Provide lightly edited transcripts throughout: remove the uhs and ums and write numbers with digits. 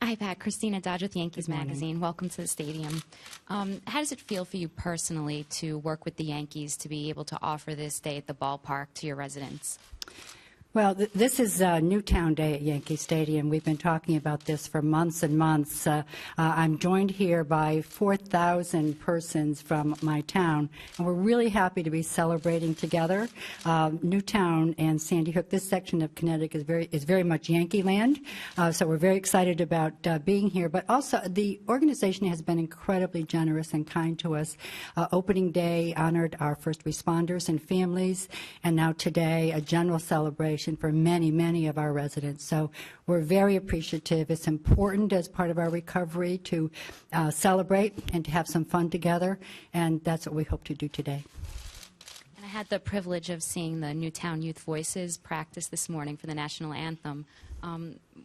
Hi, Pat. Christina Dodge with Yankees Magazine. Welcome to the stadium. How does it feel for you personally to work with the Yankees to be able to offer this day at the ballpark to your residents? Well, this is Newtown Day at Yankee Stadium. We've been talking about this for months and months. I'm joined here by 4,000 persons from my town, and we're really happy to be celebrating together. Newtown and Sandy Hook, this section of Connecticut is very much Yankee land, so we're very excited about being here. But also, the organization has been incredibly generous and kind to us. Opening day honored our first responders and families, and now today a general celebration for many, many of our residents. So we're very appreciative. It's important as part of our recovery to celebrate and to have some fun together, and that's what we hope to do today. And I had the privilege of seeing the Newtown Youth Voices practice this morning for the national anthem.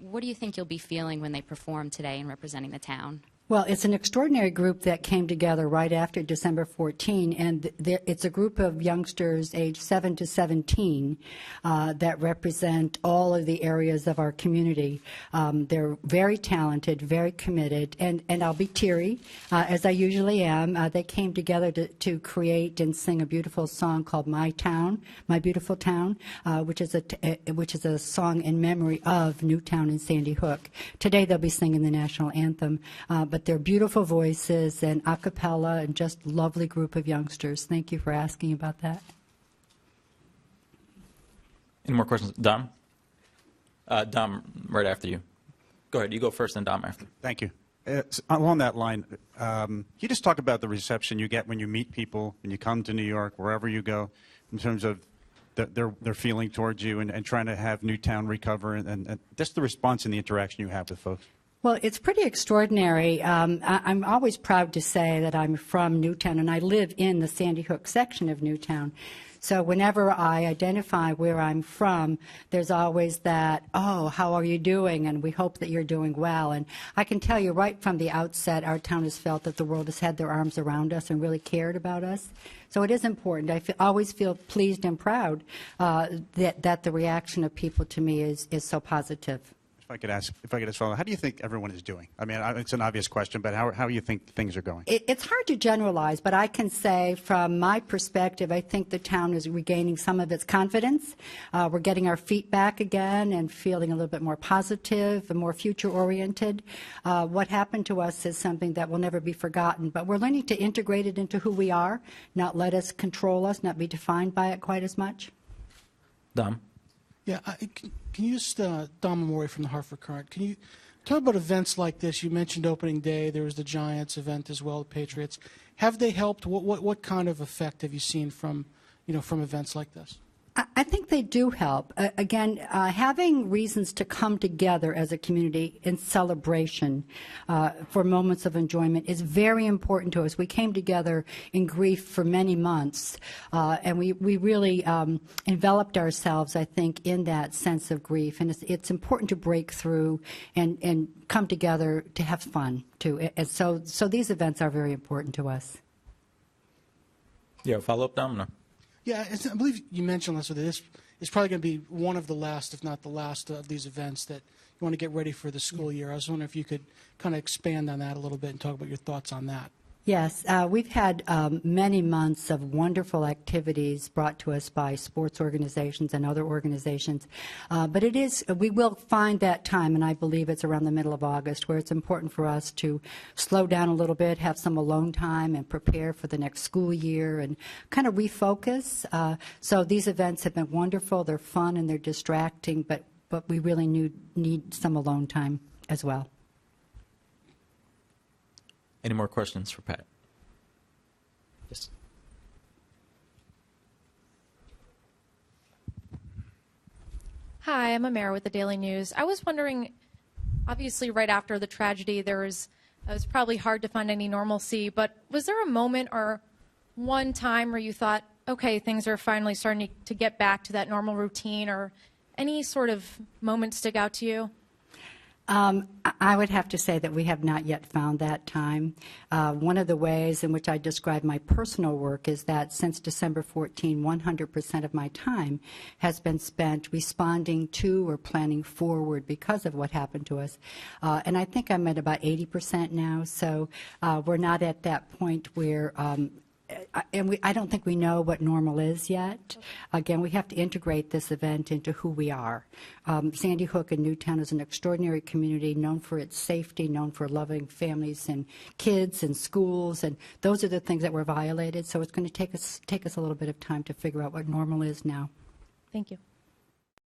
What do you think you'll be feeling when they perform today and representing the town? Well, it's an extraordinary group that came together right after December 14, and it's a group of youngsters aged 7 to 17 that represent all of the areas of our community. They're very talented, very committed, and I'll be teary, as I usually am. They came together to create and sing a beautiful song called My Town, My Beautiful Town, which is a song in memory of Newtown and Sandy Hook. Today they'll be singing the national anthem, but they're beautiful voices and a cappella and just lovely group of youngsters. Thank you for asking about that. Any more questions? Dom? Dom, right after you. Go ahead. You go first, and Dom after. Thank you. Along that line, you just talk about the reception you get when you meet people, when you come to New York, wherever you go, in terms of their feeling towards you and trying to have Newtown recover, and just the response and the interaction you have with folks. Well, it's pretty extraordinary. I'm always proud to say that I'm from Newtown, and I live in the Sandy Hook section of Newtown. So whenever I identify where I'm from, there's always that, oh, how are you doing? And we hope that you're doing well. And I can tell you right from the outset, our town has felt that the world has had their arms around us and really cared about us. So it is important. I always feel pleased and proud that the reaction of people to me is so positive. If I could ask follow, how do you think everyone is doing? I mean, it's an obvious question, but how do you think things are going? It's hard to generalize, but I can say from my perspective, I think the town is regaining some of its confidence. We're getting our feet back again and feeling a little bit more positive and more future-oriented. What happened to us is something that will never be forgotten, but we're learning to integrate it into who we are, not let us control us, not be defined by it quite as much. Dom? Yeah, can you just, Dom Amore from the Hartford Courant, can you talk about events like this? You mentioned opening day. There was the Giants event as well, the Patriots. Have they helped? What kind of effect have you seen from events like this? I think they do help. Again, having reasons to come together as a community in celebration for moments of enjoyment is very important to us. We came together in grief for many months, and we really enveloped ourselves, I think, in that sense of grief. And it's important to break through and come together to have fun, too. And so these events are very important to us. Yeah, follow-up, Dom? No? Yeah, I believe you mentioned, Leslie, that this is probably going to be one of the last, if not the last, of these events that you want to get ready for the school year. I was wondering if you could kind of expand on that a little bit and talk about your thoughts on that. Yes, we've had many months of wonderful activities brought to us by sports organizations and other organizations. But we will find that time, and I believe it's around the middle of August, where it's important for us to slow down a little bit, have some alone time, and prepare for the next school year and kind of refocus. So these events have been wonderful. They're fun and they're distracting, but we really need some alone time as well. Any more questions for Pat? Yes. Hi, I'm Amara with the Daily News. I was wondering, obviously right after the tragedy, it was probably hard to find any normalcy, but was there a moment or one time where you thought, okay, things are finally starting to get back to that normal routine, or any sort of moment stick out to you? I would have to say that we have not yet found that time. One of the ways in which I describe my personal work is that since December 14, 100% of my time has been spent responding to or planning forward because of what happened to us. And I think I'm at about 80% now, so we're not at that point where I don't think we know what normal is yet. Again, we have to integrate this event into who we are. Sandy Hook and Newtown is an extraordinary community known for its safety, known for loving families and kids and schools, and those are the things that were violated. So it's going to take us a little bit of time to figure out what normal is now. Thank you.